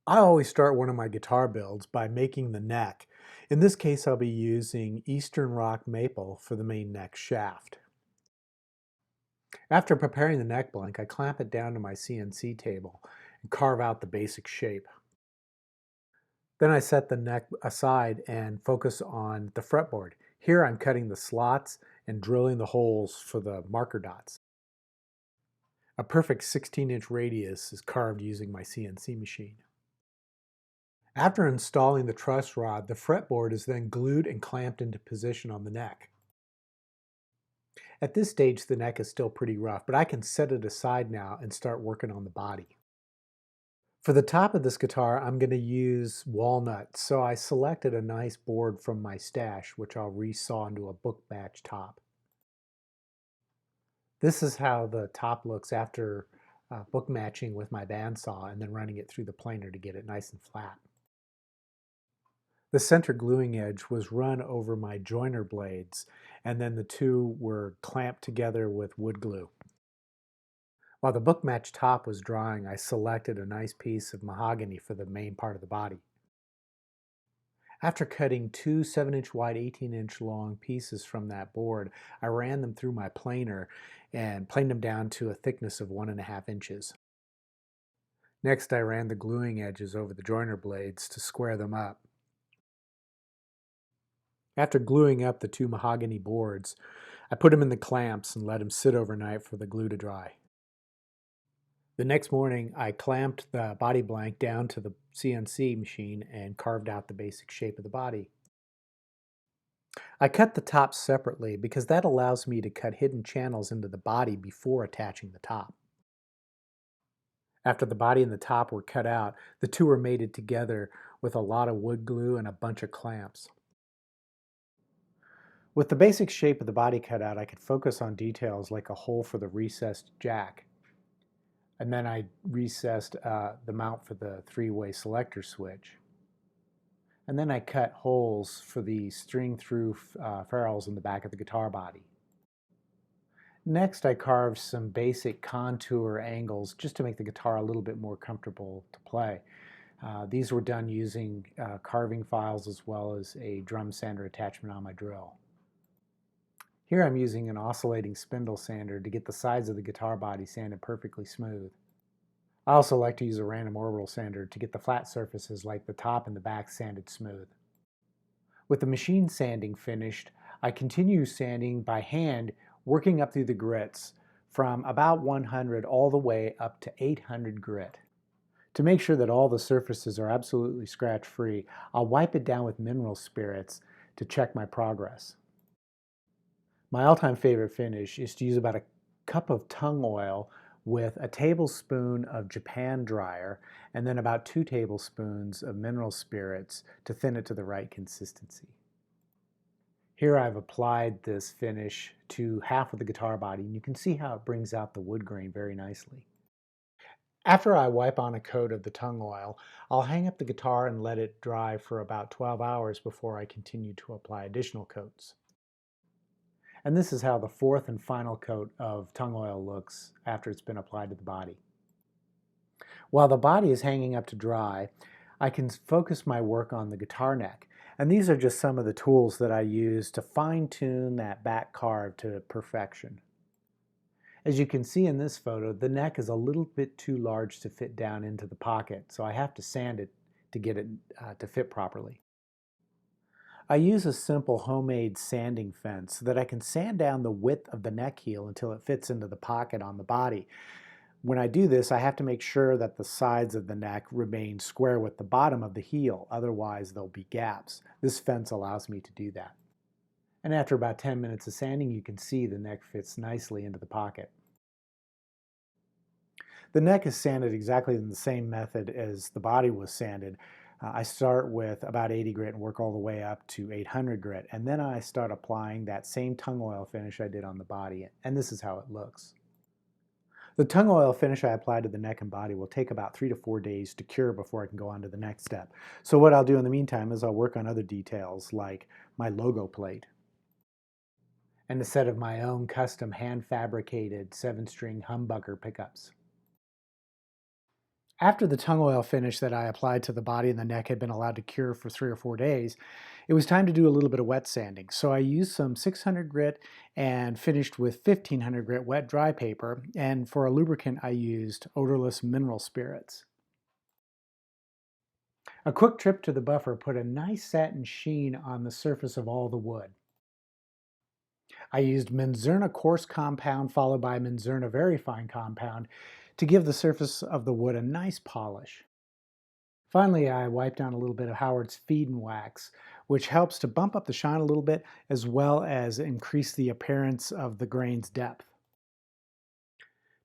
I always start one of my guitar builds by making the neck. In this case, I'll be using Eastern Rock Maple for the main neck shaft. After preparing the neck blank, I clamp it down to my CNC table and carve out the basic shape. Then I set the neck aside and focus on the fretboard. Here I'm cutting the slots and drilling the holes for the marker dots. A perfect 16-inch radius is carved using my CNC machine. After installing the truss rod, the fretboard is then glued and clamped into position on the neck. At this stage, the neck is still pretty rough, but I can set it aside now and start working on the body. For the top of this guitar, I'm going to use walnut, so I selected a nice board from my stash, which I'll resaw into a book match top. This is how the top looks after book matching with my bandsaw and then running it through the planer to get it nice and flat. The center gluing edge was run over my joiner blades, and then the two were clamped together with wood glue. While the book match top was drying, I selected a nice piece of mahogany for the main part of the body. After cutting two 7-inch wide, 18-inch long pieces from that board, I ran them through my planer and planed them down to a thickness of 1.5 inches. Next, I ran the gluing edges over the joiner blades to square them up. After gluing up the two mahogany boards, I put them in the clamps and let them sit overnight for the glue to dry. The next morning, I clamped the body blank down to the CNC machine and carved out the basic shape of the body. I cut the top separately because that allows me to cut hidden channels into the body before attaching the top. After the body and the top were cut out, the two were mated together with a lot of wood glue and a bunch of clamps. With the basic shape of the body cut out, I could focus on details like a hole for the recessed jack. And then I recessed the mount for the three-way selector switch. And then I cut holes for the string-through ferrules in the back of the guitar body. Next, I carved some basic contour angles just to make the guitar a little bit more comfortable to play. These were done using carving files as well as a drum sander attachment on my drill. Here I'm using an oscillating spindle sander to get the sides of the guitar body sanded perfectly smooth. I also like to use a random orbital sander to get the flat surfaces like the top and the back sanded smooth. With the machine sanding finished, I continue sanding by hand, working up through the grits from about 100 all the way up to 800 grit. To make sure that all the surfaces are absolutely scratch-free, I'll wipe it down with mineral spirits to check my progress. My all-time favorite finish is to use about a cup of tung oil with a tablespoon of Japan dryer and then about 2 tablespoons of mineral spirits to thin it to the right consistency. Here I've applied this finish to half of the guitar body, and you can see how it brings out the wood grain very nicely. After I wipe on a coat of the tung oil, I'll hang up the guitar and let it dry for about 12 hours before I continue to apply additional coats. And this is how the fourth and final coat of tung oil looks after it's been applied to the body. While the body is hanging up to dry, I can focus my work on the guitar neck. And these are just some of the tools that I use to fine-tune that back carve to perfection. As you can see in this photo, the neck is a little bit too large to fit down into the pocket, so I have to sand it to get it to fit properly. I use a simple homemade sanding fence so that I can sand down the width of the neck heel until it fits into the pocket on the body. When I do this, I have to make sure that the sides of the neck remain square with the bottom of the heel, otherwise there'll be gaps. This fence allows me to do that. And after about 10 minutes of sanding, you can see the neck fits nicely into the pocket. The neck is sanded exactly in the same method as the body was sanded. I start with about 80 grit and work all the way up to 800 grit, and then I start applying that same tung oil finish I did on the body, and this is how it looks. The tung oil finish I applied to the neck and body will take about 3 to 4 days to cure before I can go on to the next step. So what I'll do in the meantime is I'll work on other details like my logo plate and a set of my own custom hand-fabricated 7-string humbucker pickups. After the tung oil finish that I applied to the body and the neck had been allowed to cure for 3 or 4 days, it was time to do a little bit of wet sanding. So I used some 600 grit and finished with 1500 grit wet dry paper. And for a lubricant, I used odorless mineral spirits. A quick trip to the buffer put a nice satin sheen on the surface of all the wood. I used Menzerna coarse compound followed by Menzerna very fine compound to give the surface of the wood a nice polish. Finally, I wiped down a little bit of Howard's Feed and Wax, which helps to bump up the shine a little bit as well as increase the appearance of the grain's depth.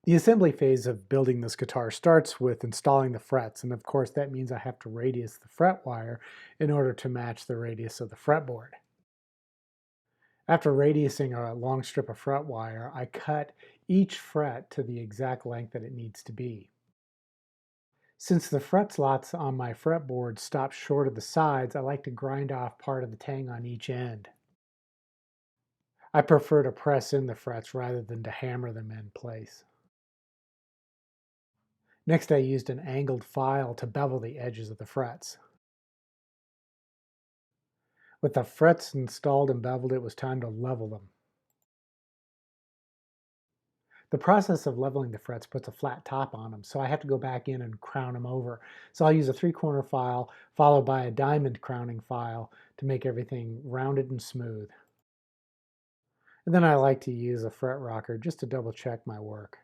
The assembly phase of building this guitar starts with installing the frets, and of course that means I have to radius the fret wire in order to match the radius of the fretboard. After radiusing a long strip of fret wire, I cut each fret to the exact length that it needs to be. Since the fret slots on my fretboard stop short of the sides, I like to grind off part of the tang on each end. I prefer to press in the frets rather than to hammer them in place. Next, I used an angled file to bevel the edges of the frets. With the frets installed and beveled, it was time to level them. The process of leveling the frets puts a flat top on them, so I have to go back in and crown them over. So I'll use a 3-corner file followed by a diamond crowning file to make everything rounded and smooth. And then I like to use a fret rocker just to double check my work.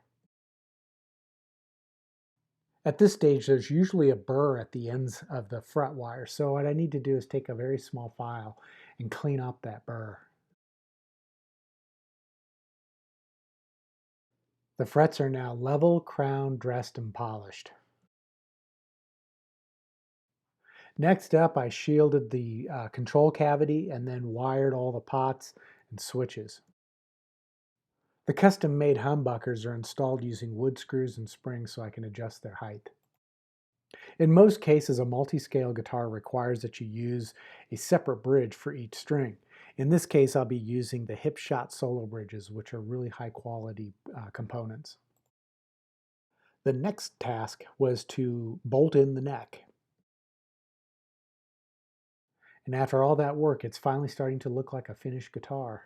At this stage, there's usually a burr at the ends of the fret wire, so what I need to do is take a very small file and clean up that burr. The frets are now level, crowned, dressed, and polished. Next up, I shielded the control cavity and then wired all the pots and switches. The custom-made humbuckers are installed using wood screws and springs so I can adjust their height. In most cases, a multi-scale guitar requires that you use a separate bridge for each string. In this case, I'll be using the hip shot solo bridges, which are really high quality components. The next task was to bolt in the neck. And after all that work, it's finally starting to look like a finished guitar.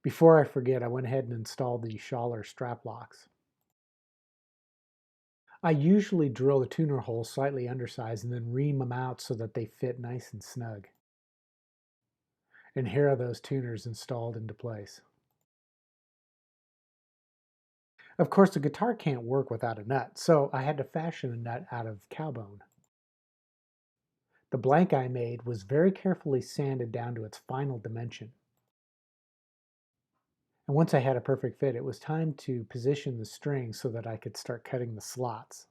Before I forget, I went ahead and installed the Schaller strap locks. I usually drill the tuner holes slightly undersized and then ream them out so that they fit nice and snug. And here are those tuners installed into place. Of course, the guitar can't work without a nut, so I had to fashion a nut out of cowbone. The blank I made was very carefully sanded down to its final dimension. And once I had a perfect fit, it was time to position the strings so that I could start cutting the slots.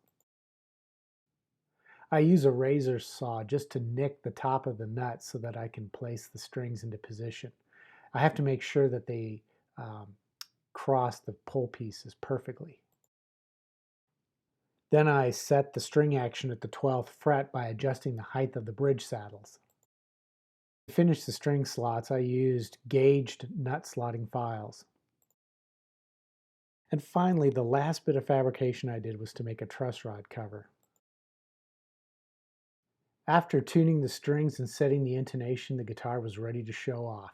I use a razor saw just to nick the top of the nut so that I can place the strings into position. I have to make sure that they cross the pull pieces perfectly. Then I set the string action at the 12th fret by adjusting the height of the bridge saddles. To finish the string slots, I used gauged nut slotting files. And finally, the last bit of fabrication I did was to make a truss rod cover. After tuning the strings and setting the intonation, the guitar was ready to show off.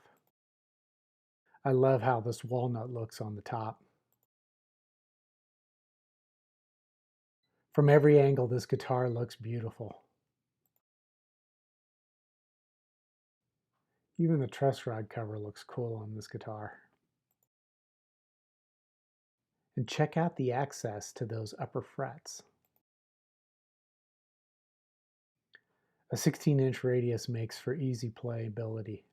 I love how this walnut looks on the top. From every angle, this guitar looks beautiful. Even the truss rod cover looks cool on this guitar. And check out the access to those upper frets. A 16-inch radius makes for easy playability.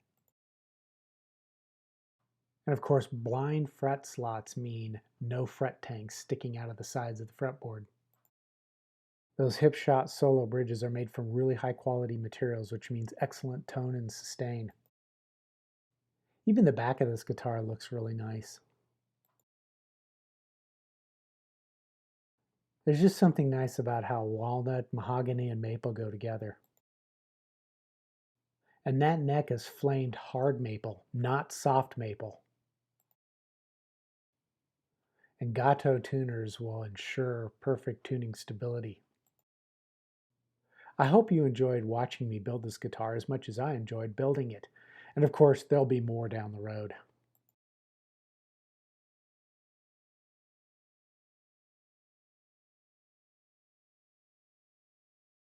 And of course, blind fret slots mean no fret tanks sticking out of the sides of the fretboard. Those hip shot solo bridges are made from really high quality materials, which means excellent tone and sustain. Even the back of this guitar looks really nice. There's just something nice about how walnut, mahogany, and maple go together. And that neck is flamed hard maple, not soft maple. and gato tuners will ensure perfect tuning stability. I hope you enjoyed watching me build this guitar as much as I enjoyed building it. And of course, there'll be more down the road.